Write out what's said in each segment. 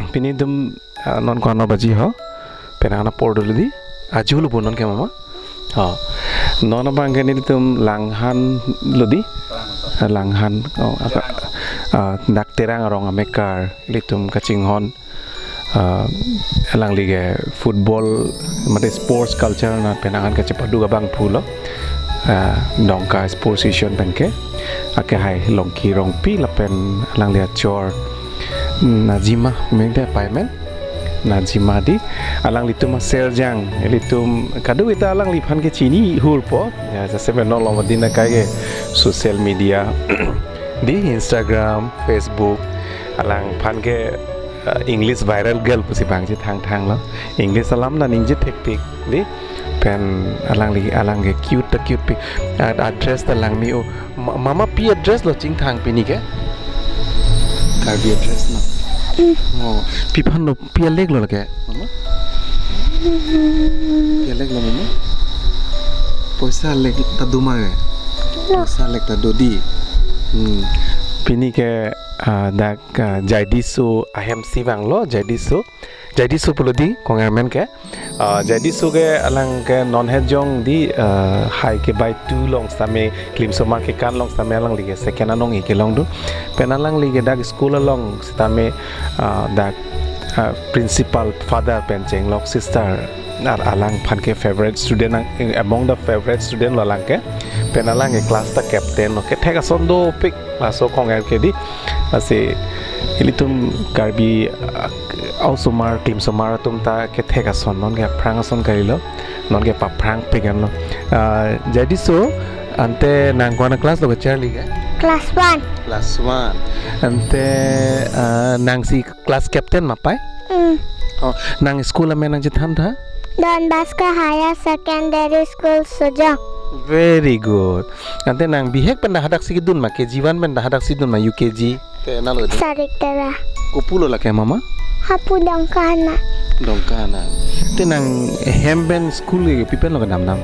Pini dum non kono baji ho penana pordo di ajulu bonon ke mama ha non bangke ni dum langhan lodi langhan dak terang rong amekar litum kaching hon lang lige football mate sports culture na penangan ka cepadu bang phulo dongka sports session bangke ake hai longki rongpi lapen lang lia chor Najima mengde payment Najima di alang litum seljang litum kadu kita alang lipan ke chini hulpo ya seseme no lo madina kage social media di Instagram Facebook alang pan ke English viral girl pusi bangji thang lo English alam na ninje tektik di pen alang ke cute pic address alang mi o mama pi address lo ching thang pini ke Karbi address na. Oh, pipan lo pialeg lo lagi, mama. Pialeg lo mama. Poisa leg tadu mah. Poisa leg tadu di. Pini ke dak Jaidiso ahem sivang lo Jaidiso pulo di kongermen ke. Jaidiso ke alang ke non hejong di hai ke by two long same klim somar ke kan long same alang lige second anong ike long du penalang lige dak school along same dak principal father pencheng lok sister nar alang phan ke favorite student among the favorite student lo alang ke penalang ke class ta captain lo ke theka sondo pick laso konger ke di ase ilitum karbi also mar team somar tum ta ke theka son non ke prang son karilo non ke pa prang pegan lo jadi so ante nang kona class lo ke charlie ke class 1 ante nang si class captain mapai oh nang school ame nang jitham tha Don Bosco Higher Secondary School Sojong very good ante nang bihek pen hadak sikidun ma ke jiwan men hadak sidun ma UKG te nalo sarik tera kupulo la ke mama hapu dongkana te nang hemben school ge pipen lo nam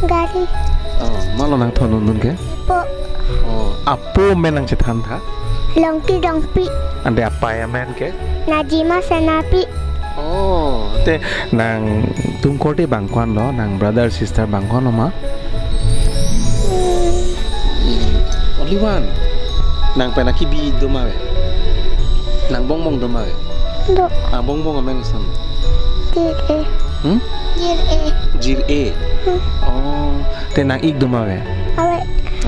gari oh malo nang thon nun ke po oh apo men nang chithan tha longki dongpi ande apa ya men ke Najima Senapi oh te nang tum kote bangkwan lo nang brother sister bangkwan lo ma only one nang penaki bi do ma we nang bongbong do ma we do bongbong amen sam jir e oh te nang ik do ma we awe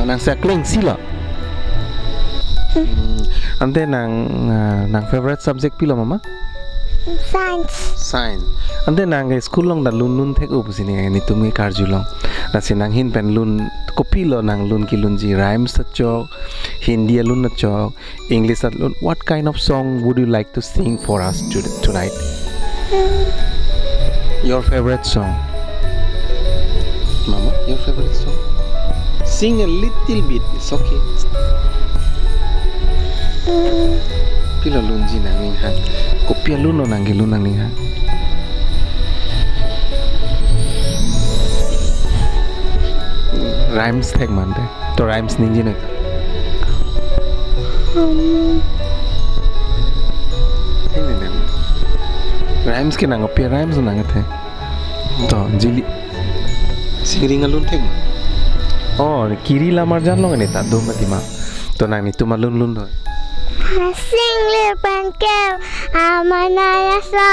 nang sakling sila ante nang favorite subject pilo mama science ante nang school long da lun thek upusi ni ni tumi karjulong na sinang hin pen lun kopilo nang lun ki lun ji rhymes chok hindi lun chok english lun what kind of song would you like to sing for us tonight your favorite song mama your favorite song sing a little bit it's okay pilo lun ji nang ning han kopia lun no nang lun nang ning han rhymes thek mante to rhymes ning ji na rhymes ke nang opia rhymes nang the to jili singring alun thek oh kiri la mar jan lo ne ta do matima to nang ni tuma lun do sing le pankel amanaya sa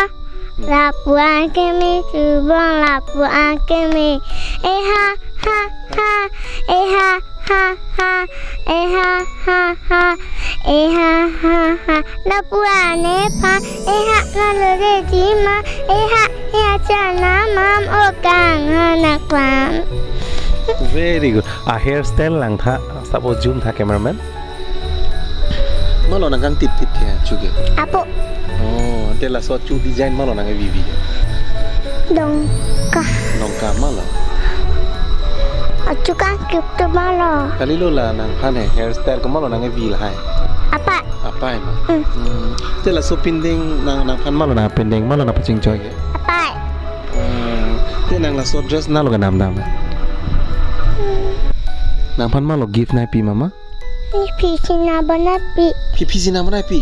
lapuan kemi subong lapuan kemi ha ha ha ha ha ha ha ha ha ha lapuan pa ha nalore jima ha chana mam okang hanaklam very good a hairstyle lang tha suppose zoom tha cameraman malo nang tip ke chuge apo oh tela so chu design malo nang vivi dongka malo gift to malo. kali lo la nang phan hai hairstyle ko malo nang e vil hai Apa? apa ma te la so pending nang phan malo na pending malo na paching choi ke Apa? te nang la so dress na lo ga nam dam nang phan malo gift nai pi mama Ni pisi na banapi. pi sina mana pi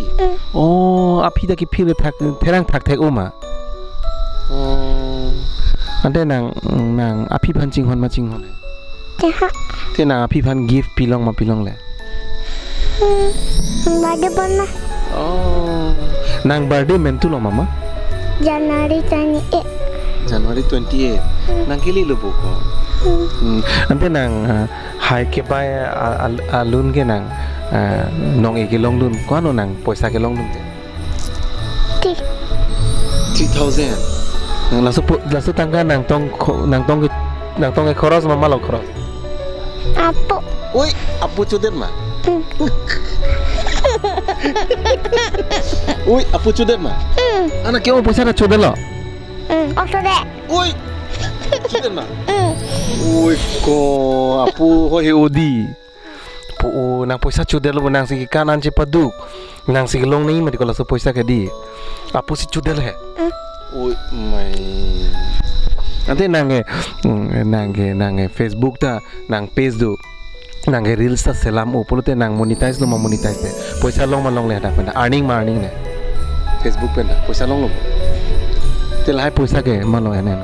oh api da ki phil thak therang thak thek uma ante nang api phan ching hon ma ching hon Teha. te nang api phan gift pilong ma pilong le Bade bana. oh nang birthday men tu lo mama January 28. January 28 nang kili lo boko ante nang hai ke bai alun ke nang nong e ke long dun ko no nang poisa ke long dun te Ti. 3000 nang lasu tangga nang tong ke khoros mama lo khoros Apa? oi apu chudet ma oi apu chudet ma ana ke o poisa na chudet lo Oso de. oi chudet ma oi ko apu ho he odi po nang poisa chudet lo nang si kanan che paduk nang si long nei ma di ko lasu poisa ke di apu si chudet he oi mai ante nange Facebook ta nang page do nange reels ta selam o polote nang monetize lo ma monetize te poisa long ma long le ta pena earning ne Facebook pe na poisa long lo te lai poisa ke ma lo ene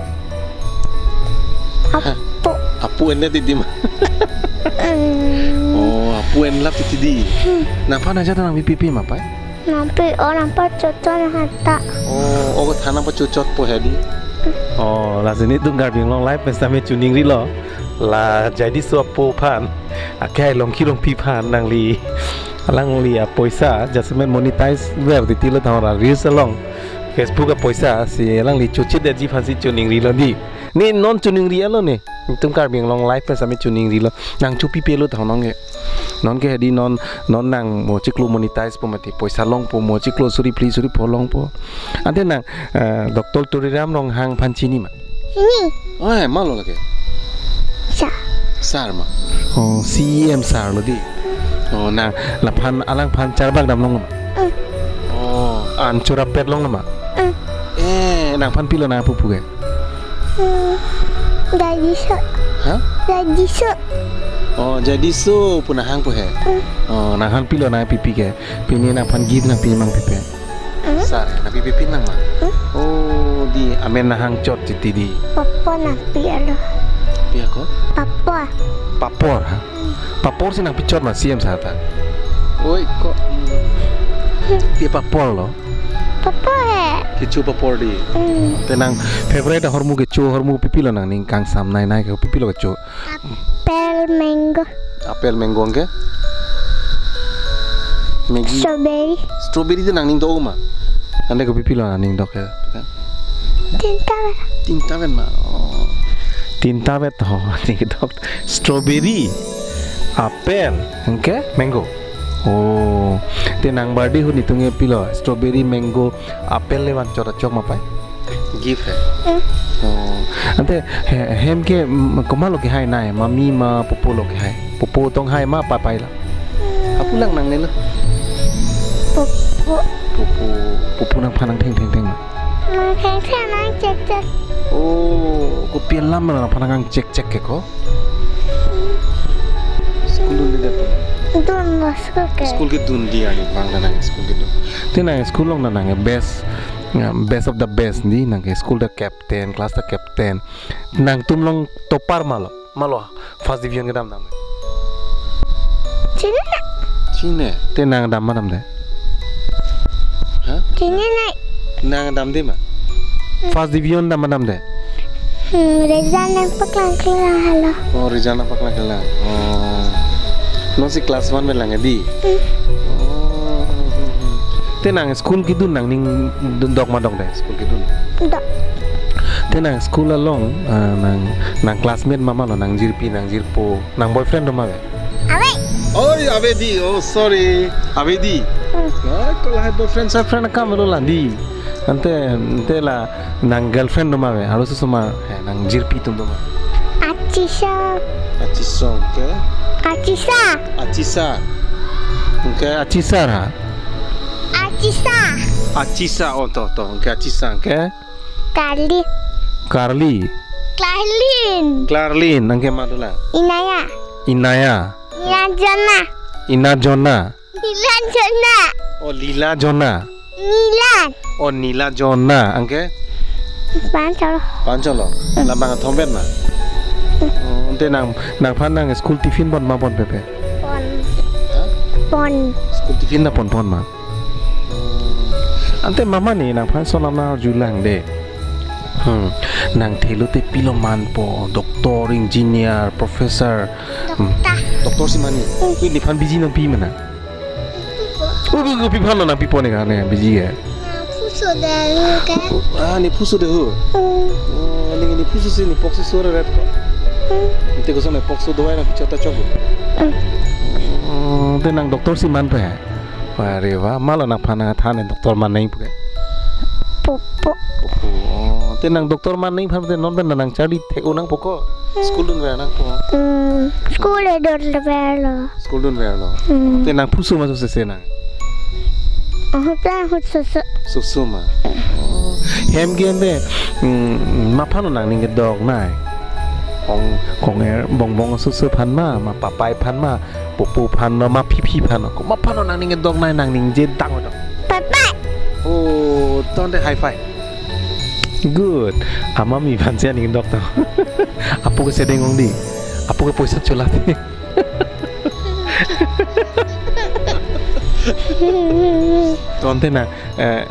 Apo. apu ene di ma oh apu en lap ti di na pa na jata nang pipi ma pa Nampi orang pacotan hata. oh ko thana pa chuchot po he di oh la sini tu ngar bing long live pesta me tuning ri lo la Jaidiso po phan akai long ki long pi phan nang li alang li a poisa jasmen monetize ver di tilo thara reels along Facebook a poisa si alang li chuchi de ji phan si tuning ri lo di ni non tuning ri lo ni tum kar bing long live pesta me tuning ri lo nang chu pi pe lo thong nong ge non ke di non nang mo chiklu monetize po mati poisa long po mo chiklu suri po long po ante nang Dr. Turiram nong hang panchini ma Ini. oh malo lage Sa. sar ma oh CM sar lo di oh nang la phan alang phan charbak dam long ma oh an chura pet long ma nang phan pilo na pu ge Jaidiso. ha Jaidiso. oh Jaidiso punah hang po he oh nang han pilo na pipi ke pini nang phan give na pi mang pipi sar na pipi nang ma oh di amen na hang chot ti di Papa napi alo. pia ko Papa. papor ha papor sih nang picot ma CM sa ta oi ko pia papor lo Papa he. kicu papor di tenang favorite hormu kicu hormu pipi lo nang ning kang sam nai ke pipi lo kicu Apel mango. apel mango ke Maggi strawberry tu nang ning do ma ande ko pipi lo nang ning do ke tinta ven ma oh tinta vet ho ning do strawberry apel ke mango oh tenang birthday hu nitunge pilo strawberry mango apel le wan chora chok ma pai gift hai oh ante hem ke komalo ke hai nai mami ma popo lo ke hai popo tong hai ma pa pai la apu lang nang ne lo popo nang phanang theng ma Nang theng nang cek. oh ko pian lam na phanang cek ke ko school dun de Dun masuk ke. school ke dun dia ni bang nang school ke dun tenang school long nang best of the best ni nang school the captain class the captain nang tumlong topar malo first division ke dam Cine tenang dam dam de ha Cine naik. nang dam de ma first division dam de Reza nang paklang halo. oh Rizana pakla kala oh no si class 1 में lange di oh tenang school ki dun nang ning dok ma dong de school ki dun Dok. tenang school along nang classmate mama lo nang jirpi nang jirpo nang boyfriend do ma be Awe. oh avedi oh sorry avedi ko la boyfriend sa friend ka melo landi ante la nang girlfriend do ma be haru su suma nang jirpi tum do ma Acisa. Achisong ke? Acisa. Acisa. Ke Acisa ha? Acisa. Acisa oh toh. Ke Acisa ke? Carly. Carly. Clarlin. Clarlin angke madula. Inaya. Inaya. Nilanjana. Inajona. Nilanjana. Oh Lila Jona. Nilan. Oh Nila Jona angke? Pancalo. Pancalo. Lambang thomben na. Ante nang phan nang school tiffin bon ma bon pepe. Pon. Pon. School tiffin na pon ma. Ante mama ni nang phan sonam na julang de. Nang thelu te piloman po doktor engineer professor. Doktor si mani. Ni phan biji nang pi mana. Oh pi phan nang pi pon ni kan biji ke. Puso dahulu kan. Ah ni puso de ho. Oh ni puso si ni pokso sore red ko. Ite ko sana pokso doai na pichota chogo. Te nang doktor si man pe. Ware wa malo nang phana thane doktor man nahi pe. Popo. Te nang doktor man nahi phan te non ben nang chadi theko nang poko. School dun ver nang po. School e dor velo. School dun ver lo. Te nang puso ma so se nang. Plan hutsusu. Susuma. Hem gen de ma phano nang ning dog nai. Kong bong susu phan ma papai phan ma pupu phan ma pipi phan ko ma phano nang ning dog nai nang ning je dang do. Papai. Oh, don't high five. Good. Ama mi phan sia ning dog to. Apu ke sedeng ong di. Apu ke poisa chola di. Tonte na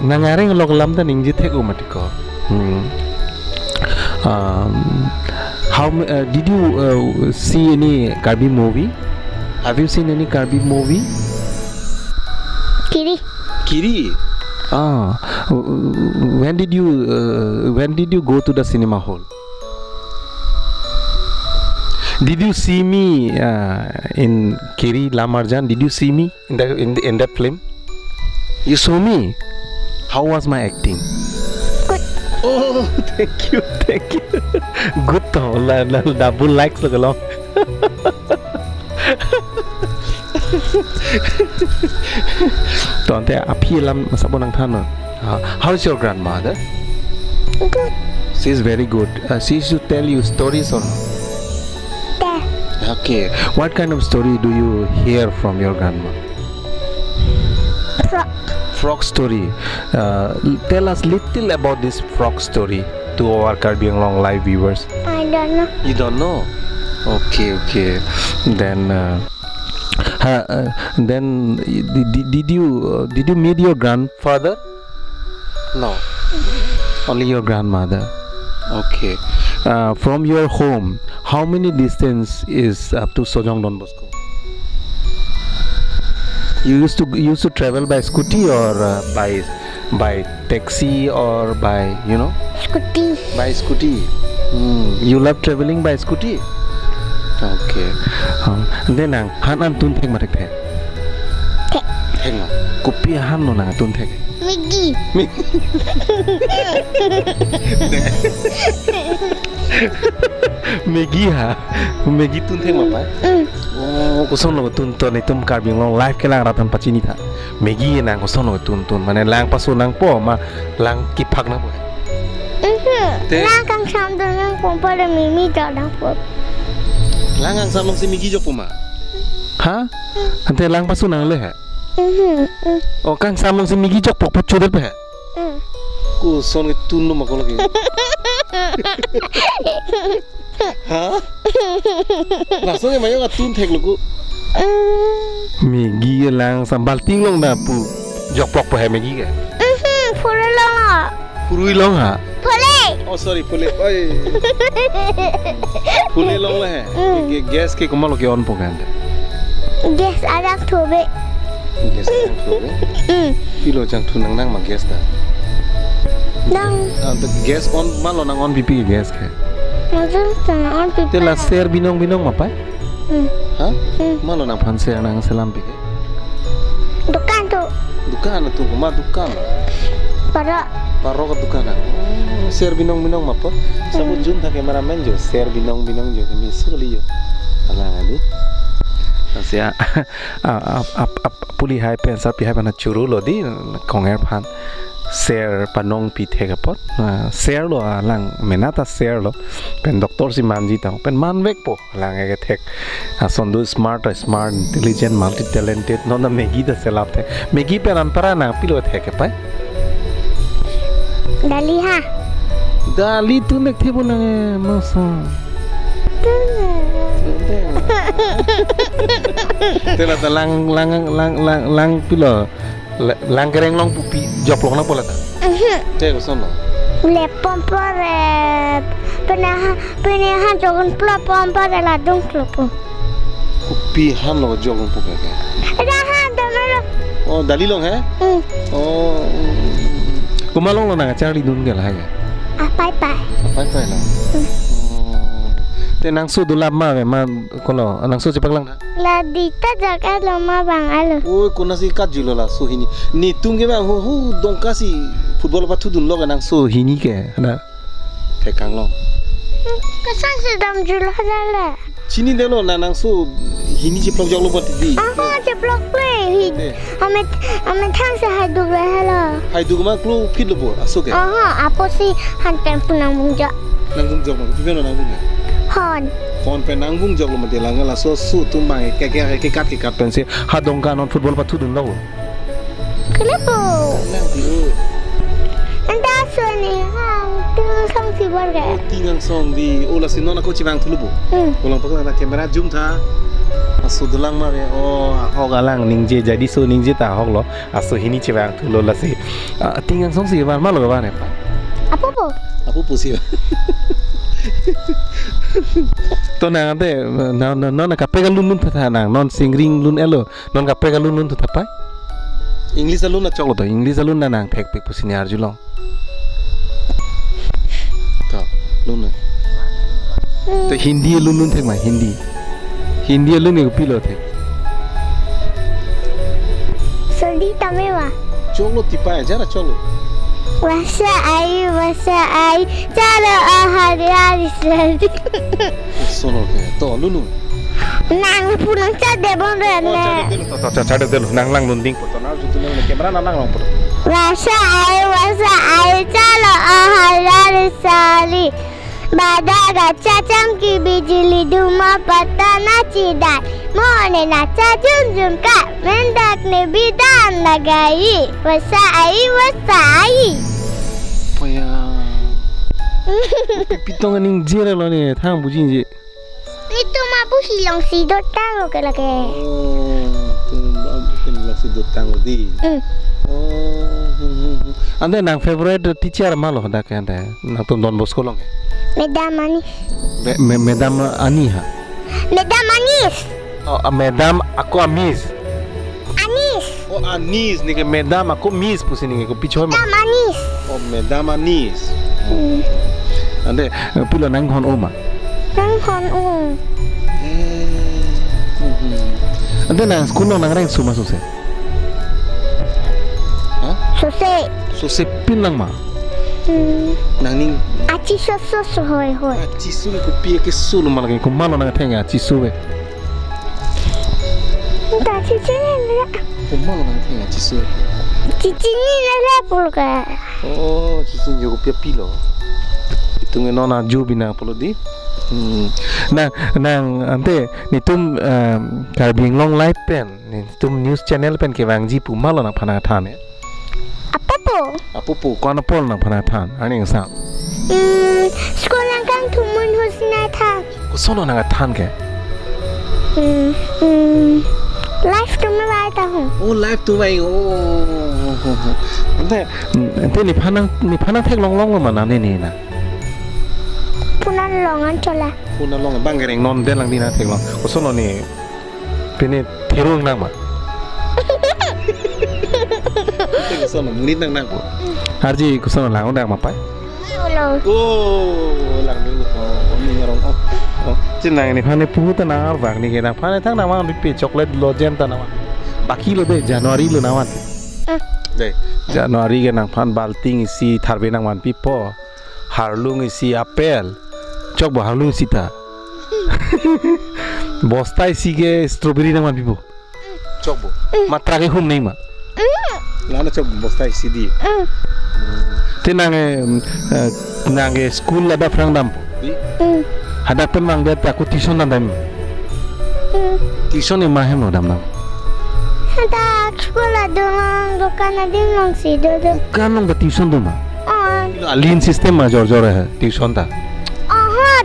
nangaring log lam ta ning je thek umatiko. How did you see any Karbi movie? Have you seen any Karbi movie? Kiri. Ah, when did you go to the cinema hall? Did you see me in Kiri Lamarjan? Did you see me in that film? You saw me. How was my acting? Oh, thank you. Good to double likes look along. Tonte api lam masabo nang thano. How's your grandmother? Good. She's very good. She used to tell you stories or no? Okay. What kind of story do you hear from your grandma? Frog story. Tell us little about this frog story to our Karbi Anglong live viewers. I don't know. You don't know? Okay. Then did you meet your grandfather? No. Only your grandmother. Okay. From your home, how many distance is up to Sojong Don Bosco? You used to travel by scooty or by taxi or by Scooty. By scooty. You love traveling by scooty? Okay. Then han tun thek matek the. Thek ma. Kupi han no na tun thek. Migi. Megi ha. Megi tun thek ma pa. Oh, kosong lo tun to ni tum Karbi Anglong live ke lang ratan pachini tha. Megi nang kosong lo tun mane lang pasu nang po ma lang ki phak na po. Lang kang sam do nang pompa le mimi da nang po. Lang ang samang si Megi jok po ma. Ha? Ante lang pasu nang le ha. Oh, kang samang si Megi jok pok chudar pe ha. Kosong ni tun no ma ko lagi. Ha? Langsung yang mayo atun thek lugu. Megi lang sambal ting long na pu jok pok pe Megi ke. Pura long ha. Purui long ha. Pule. Oh sorry pule. Oi. Pule long la hai. Gas ke komal ke on po kan. Gas adak thobe. Gas adak thobe. Kilo jang thunang nang ma gas ta. Nang. Gas on malo nang on BP gas ke. On pipi. Tela share binong mapa? Ha? Malo nang phan share nang salam pike. Dukan tu. Dukan tu ma dukan. Para. Paro ka dukan na. Share binong mapa. Sabut jun ta cameraman jo. Share binong jo. Kami suli jo. Alang adi. Asia puli hai pen sa pi hai pana churu lo di konger phan. Share panong pi thega pot. Share lo alang menata share lo. Pen doktor si manji ta. Pen man vek po. Alang ege thek. Sondu smart, intelligent, multi talented. Nona megi da selap the. Megi pen ampara na pilo thek pa. Dali ha. Dali tu nak thebo na masa. Tela lang pilo. Lang kereng long pupi job long na pola ta. Te ko sono. Le pompore. Pernah jogon pula pompore la dong klopo. Pupi han lo job long pupi ke. Ada han damalo. Oh dali long hai? Oh. Kumalong lo na Charlie dun ke lah ya. Pai pai. Pai lah. Te nang su dulap ma ke ma kono nang su cepak lang na. La dita jaga lama bang alo. Oh kona si kat julo la su hini. Ni tung ke ba hu dong kasi football pa tu dun lo nang su hini ke na. Te kang long. Kesan sedam julo hala. Chini de lo nang su hini ceplok jog lo pa ti. Ceplok play. Ame thang se hai duk le hala. Hai duk ma klu fit lo bo aso ke. Apo si han tem punang munja. Nang bung jog lo ti be nang bung. Hon. Hon pe nang bung jog lo ma de lang la so su tu mai ke kat pen se ha dong ka non football pa tu dun lo. Kenapa? Nang di o. Anda so ni tinggal song si warga. Tinggal song di ola si nona ko cibang tulu bo. Ulang pakna na kamera zoom tha. Asu dulang ma be hog alang ningje jadi so ningje ta hog lo asu hini cibang tulu la si. Tinggal song si ban ma lo ba ne pa. Apa po? Apa po si. To nang ante non ka pega lun tha nang non singring lun elo non ka pega lun tha pa. English alun na choklo to English alun na nang thek pek pusini arjulong. Luna. To Hindi lun thek ma Hindi lun e pilo thek. Soli tamewa. Cholo tipa jara cholo. Wasa ai chalo ahari soli. Sono ke to lunu. Nang punang chade bon re. Chade delu nang lang lunding po to na jutu nang kamera nang lang po. Wasa ai chalo ahari soli. Badaga cacam ki bijili duma patana cidai Mone naca jum ka mendak ne bidan lagai Wasai Paya Pitong aning jira lo ni thang bujin je Itu mabu hilang si dotang ke lagi Oh tu mabu hilang si dotang di Anda nang favorite teacher malo dak anda nang tu Don Bosco long Medam manis. Medam Aniha. Medam manis. Oh, medam aku amis. Anis. Oh, anis ni ke medam aku mis pusi ni ke pichoi ma. Medam manis. Oh, medam anis. Ande pula nang hon oma. Nang hon Ande nang school nang reng suma suse. Ha? Suse pilang ma. Nang ning aci soso hoi. Aci su ko pie ke sul malagi ko malo nang tenga aci su be. Ta cici ni. Ko malo nang tenga aci su. Cici ni la pulga. Oh, cici yo ko pie pilo. Itu ngenona jubina polo di. Nang ante nitum karbing long life pen nitum news channel pen ke wangji pu malo nang phana thane. Apa po kono pol nang phana than ani sa. Sekolah kan tumun husna than. Ko sono nang than ke. Life tu mai ta hu. Oh life tu mai oh. Ante ni phana thek long ma na ni na. Punan longan chola. Punan long bang gereng non den lang ni na thek long. Ko sono ni pene therung nang ma. Kusono nit nang ko harji kusono lang udah mapai oh lang ni ko ni ngarong oh cinang ni phane pu ta na bang ni ke na phane thang na ma bi coklat lo jam ta na ma baki lo de January lo na ma deh Januari ke nang pan balting isi tharbe nang man pipo harlung isi apel cok bo harlung isi ta bosta isi ke strawberry nang man pipo cok bo matra ke hum nahi ma lana cok bosta isi di te nange school ada frang dam di ada pen mang dia aku tuition dam tuition emah hem dam dam ada school ada dukan ada nong si do kan nong da tuition do ma alien system ma jor jor hai tuition ta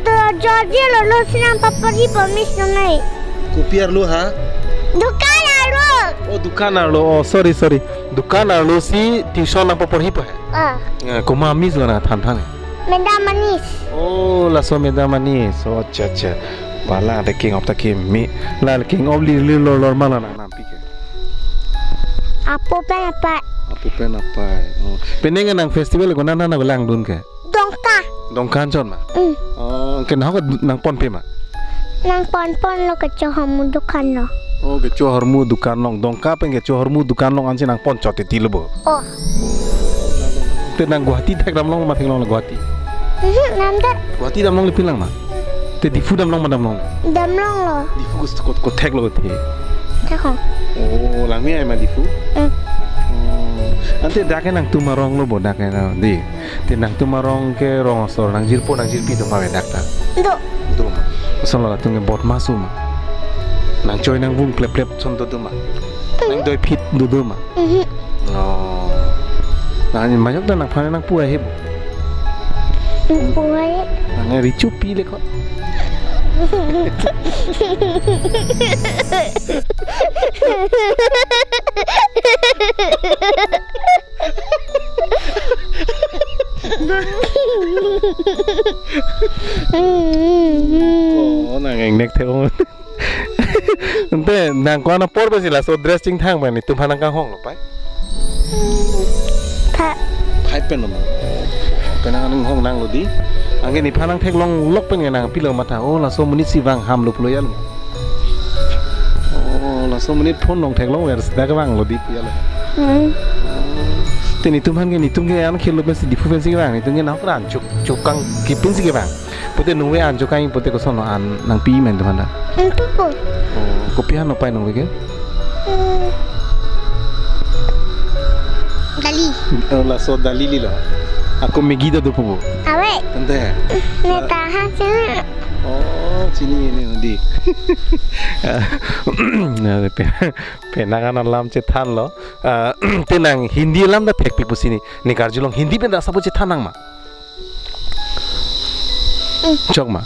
तो जॉर्जिया लो सिना पापा की परमिशन नहीं कोपियर लो हा दुकान आलो ओ दुकान आलो ओ सॉरी दुकान आलो सी ट्यूशन ना पढ़ी पे है कुमा मिस बना थान थान मेदा मनीष ओ लासो मेदा मनीष ओ अच्छा वाला the king of the king me Lal king of lily लोर माला ना नाम पीके आपो पे apa penenga nang festival ko nana na lang dun ke dongkan chon ma ke na ko nang pon pe ma nang pon lo ke cho hamu dukan lo o ke cho harmu dukan long dongka pe ke cho harmu dukan long anse nang pon chote tilbo oh te nang guwahati thek ram long ma thek long guwahati nam da guwahati dam long le pilang ma te difu dam long lo difu ko thek lo the देखो oh lang mi ai ma difu ante dake nang tumarong lo bo dake na di te nang tumarong ke rong sor nang jirpo nang jirpi to ma dakta do ma solo la tunge bot masuma nang choi nang vung plep chon do ma nang doi phit do ma no nang ma yok da nang phane nang puai he puai nang richu pi le ko oh nang nek theo ante nang ko na por basila so dressing thang ba ni tum hanang ka hong lo pai phai pen lo kana nang hong nang lo di angge ni phanang thek long lok pen nang pilo matha oh la so munit si wang ham lo pulo yal oh la so munit phone long thek long wer da ka wang lo di pu yal te ni tum han ge ni tum ge an khelo ben si di fu ben si wang ni tum ge na kran chuk kang ki pin si ge wang pote nu we an jo kai pote ko sono an nang pi men tum da oh ko pi han no pai no we ge dali la so dalili lo aku megida do pubo awe ante neta ha sini oh sini ini di na pe nagan lam che than lo tenang hindi lam da thek pi pusini ni karjulong hindi pe da sabu che thanang ma चौक मा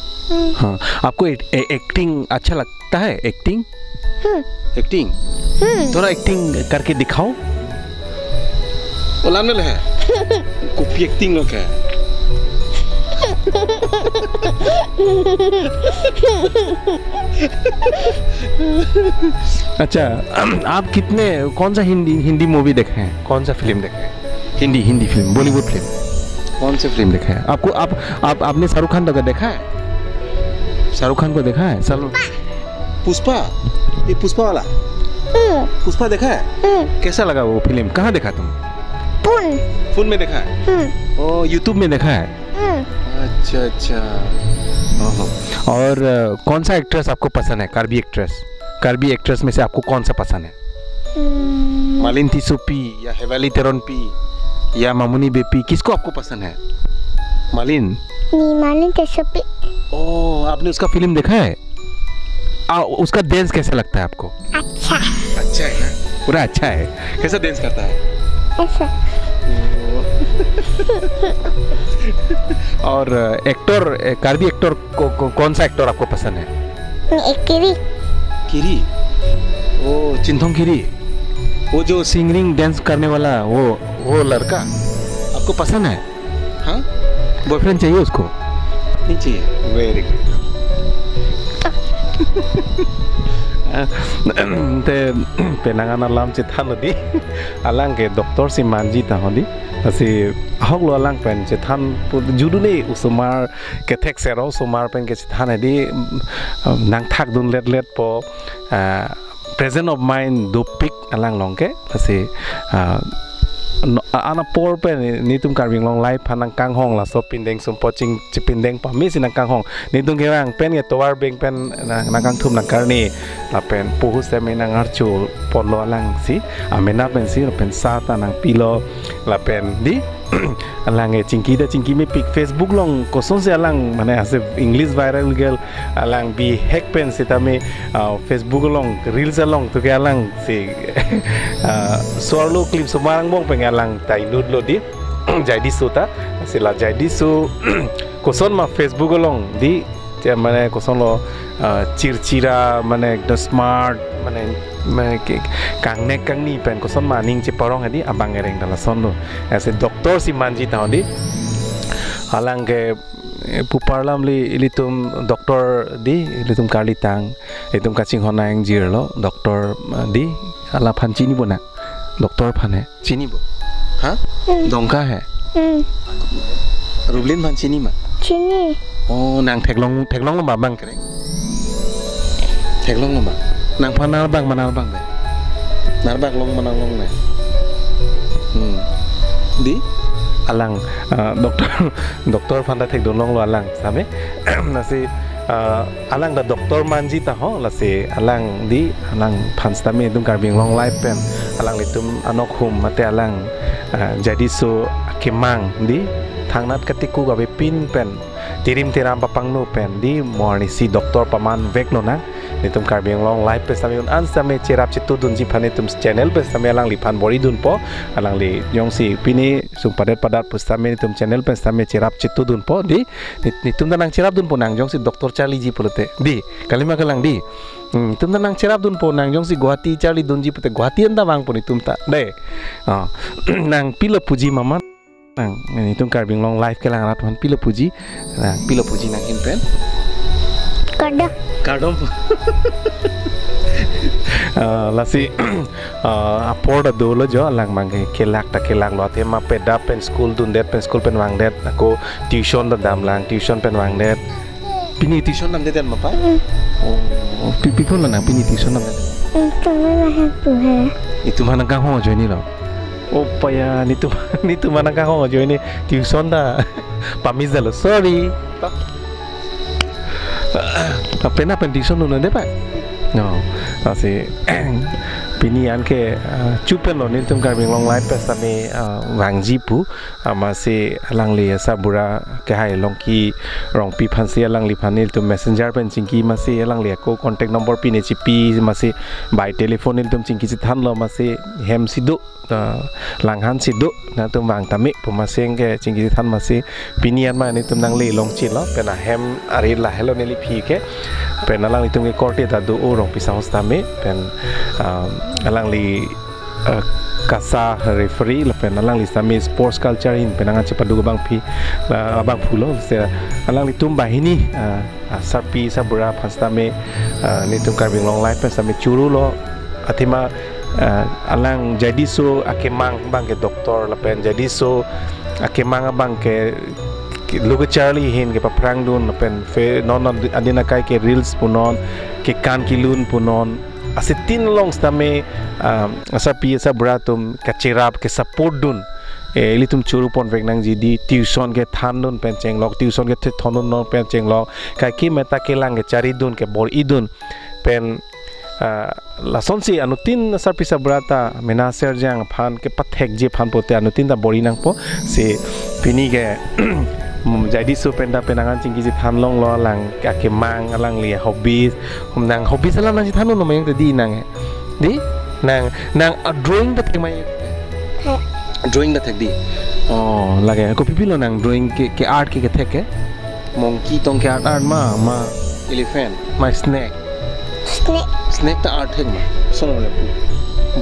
हाँ आपको एक्टिंग अच्छा लगता है एक्टिंग थोड़ा एक्टिंग करके दिखाओ ओला में है कॉपी एक्टिंग लोग है अच्छा आप कितने कौन सा हिंदी मूवी देखे हैं कौन सा फिल्म देखे हैं हिंदी फिल्म बॉलीवुड फिल्म कौन से फिल्म देखा है आपको आपने शाहरुख खान का देखा है शाहरुख खान को देखा है पुष्पा ये पुष्पा वाला पुष्पा देखा है कैसा लगा वो फिल्म कहाँ देखा तुम फोन में देखा है ओ यूट्यूब में देखा है अच्छा और कौन सा एक्ट्रेस आपको पसंद है कार्बी एक्ट्रेस में से आपको कौन सा पसंद है मालिन तिसुपी या हेवाली तेरोनपी या मामुनी बेपी किसको आपको पसंद है मालिन तिसुपी ओ आपने उसका फिल्म देखा है उसका डांस कैसा लगता है आपको अच्छा है ना पूरा अच्छा है कैसा डांस करता है ऐसा और एक्टर कार्बी एक्टर को कौन सा एक्टर आपको पसंद है किरी ओ चिंथोंग किरी वो जो सिंगिंग डांस करने वाला वो लड़का आपको पसंद है हाँ बॉयफ्रेंड चाहिए उसको नहीं चाहिए वेरी गुड ते पेनांगाना लाम से था नदी अलांग के डॉक्टर से मांजी था होदी असी हक लो अलांग पेन से थान जुडुले उसमार के थेक सेरो सुमार पेन के थान नदी नांग थाक दुन लेट पो present of mind do pick alang longke pasi anak por pen ni tum karbing long live panang kang hong la so pindeng sum poching chipindeng pa mi sinang kang hong ni tum gewang pen ge towar beng pen nang kang thum nang karni la pen puhu se me nang archu polo lang si amena pen si pen sata nang pilo la pen di alang cingki me pic Facebook long koson se alang mane ase English viral girl alang bi hack pen se tame Facebook long reels along to ke alang si suarlo clip semarang bong pengalang tai nud lo di Jaidiso ta sila Jaidiso koson ma Facebook long di mane koson lo cira mane the smart mane kang nek kang ni pen koson maning ci porong adi abang ereng dala sonno ase doktor si manji tawdi halang ke puparlam li ilitum doktor di ilitum karlitang ilitum kaching hona eng jirlo doktor di ala phan chini bona doktor phane chini bo ha dongka he rublin phan chini ma Chini. oh nang theklong ma bang kre theklong ma nang panal bang manal bang be narbak long manal long ne di alang doktor phanda thek don long lo alang same nasi alang da doktor manji ta ho la se alang di alang phanstame dum karbing long life pen alang litum anok hum mate alang Jaidiso kemang di thangnat katiku gabe pin pen tirim tiram papang no pen di morni si doktor paman vek no na nitum karbing long live pe sami un an same cherap chitu dun ji phane tum channel pe sami alang li phan bori dun po alang li yong si pini sung padat pustame nitum channel pe sami cherap chitu dun po di nitum danang cherap dun po nang yong si doktor Charlie ji polote di kalima kalang di tum danang cherap dun po nang yong si Guwahati Charlie dun ji pote Guwahati anda wang po nitum ta de nang pila puji mama nang nitum karbing long live kelang rat han pila puji nang himpen kadam lasi apor da dolo jo lang mangai kelak lo the ma peda pen school pen wang det ako tuition da dam lang tuition pen wang det pini tuition nam det ma pa oh pipi ko na pini tuition nam det itu mana ka ho jo ni lo opa ya nitu mana ka ho jo ni tuition da pamis da lo sorry apa nak pendison nuna depan? No, asi pinian ke cupen lo ni tum karbing long life pas kami wangjipu masih alang li sabura ke hai longki rongpi phansi alang li phanil tum messenger pen cingki masih alang li ko contact number pin cipi masih by telephone tum cingki cithan lo masih hem sidu langhan sidu na tum wang tamik pemasing ke cingki cithan masih pinian ma ni tum nang li long chin lo pena hem ari la hello neli phi ke pen alang itum ke korte ta do rong pisang stame pen alang li kasa referee lepen alang li sami sports culture in penangan cepat duga bang pi abang pulo se alang li tum bahini sapi sabura pastame ni tum karbing long life sami churu lo atima alang Jaidiso akemang bang ke doktor lepen Jaidiso akemang bang ke luga Charlie hin ke paprang dun lepen fe non adina kai ke reels punon ke kan kilun punon asitin long stame asapi sa bratum kacerap ke support dun litum churu pon vek nang jidi tuition ke thandun penceng lok tuition ke thonun no penceng lok ka ki meta ke lang ke cari dun ke bor idun pen lason si anutin asapi sa brata menaser jang phan ke pathek je phan pote anutin da bori nang po se pini ke Jaidiso penda penangan cingki si thanlong lo lang ke mang alang li hobbies nang hobbies alang nang si thanu no mayang tadi nang di nang drawing da mai drawing da thek di oh lage ko pipi lo nang drawing ke art ke thek ke monkey tong ke art ma elephant ma snake ta art thek ma sono le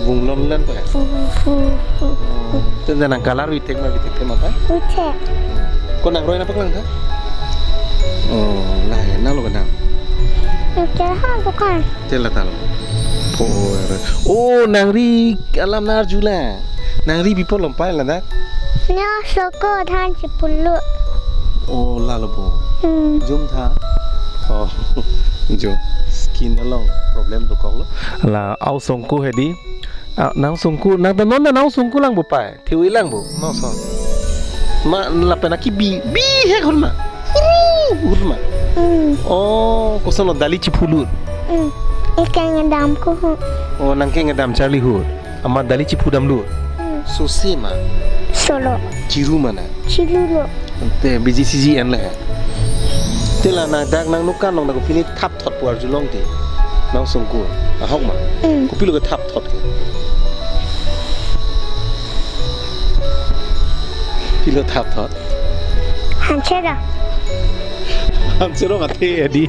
bung lom lan pa ten nang color wi thek ma pa ko nang roy na paklang tha oh la na lo kana Jahan bukan. Cela talo oh nang ri alam nar jula nang ri people lompai la dak Nya soko than 10 oh la lo bo jum tha oh jo skin along problem to kong lo la au song ko hedi nang sungku nang tanon na nang sungku lang bu pai thiwi lang bu no so ma la pena ki bi he khol ma urma oh ko sono dali chi phulur ikan ngedam ko oh nang ke ngedam charlie hu ama dali chi phudam lu so sema solo chiru mana chilulo te bgcg en la te la na dak nang nukan nong na ko pini thap thot puar julong te nang sungku a hok ma ko pilu ko thap thot ke pilu thap thot han chera ham chero ma the edi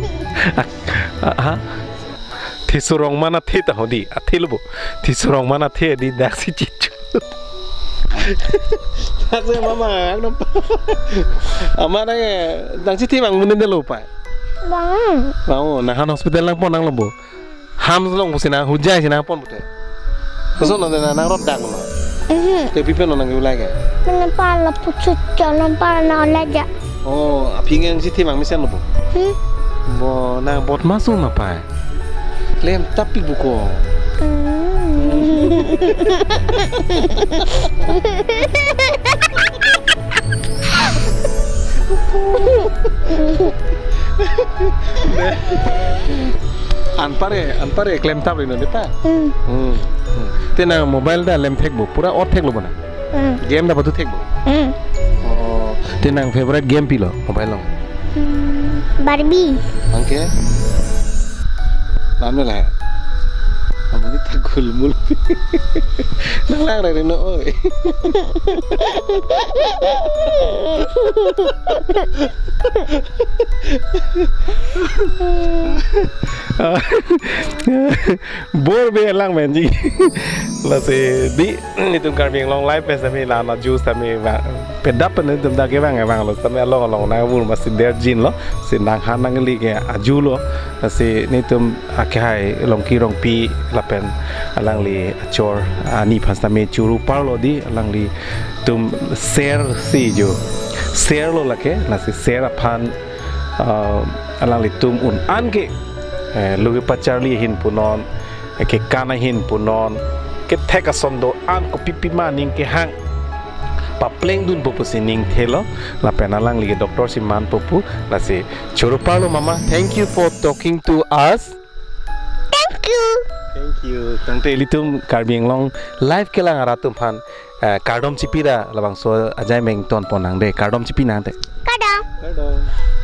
ha the surong mana the ta hodi a the lubo the surong mana the edi dak si chichu tak se mama nam ama na dang si thi bang mun de lo pa bang na han hospital lang pon nang lobo ham long sina hujai sina pon bute so no na nang rod dang no te pipe no nang ulai ke kenapa la pucut jalan pa na laja oh api ngeng si thi bang misen lobo bo na bot masu na pa lem tapi buko anpare claim tab ino depa tena mobile da lem thek bo pura or thek lo bana game da batu thek bo oh tena favorite game pilo mobile lo Barbie angke namne la amani takul mul nang lang re no oi bor be lang men ji la se di ni tum kar bing long live pe sami la na juice sami va pe dap ne tum da ke bang lo sami long na wul ma sin der jin lo sin nang han nang li ke aju lo se ni tum akai long ki rong pi la pen alang li achor ani phastame churu parlo di alang li tum share si jo share lo lake la se share aphan alang li tum un an ke lugi pacharli hin punon ke kana hin punon ke theka sondo an ko pipi ma ning ke hang pa pleng dun popu sining thelo la penalang li doctor siman popu la se churu parlo mama thank you for talking to us. Thank you. Tangte litum karbing long live kelang aratum pan kardom chipira labang so ajai meng ton ponang de kardom chipi nang te. Kadang.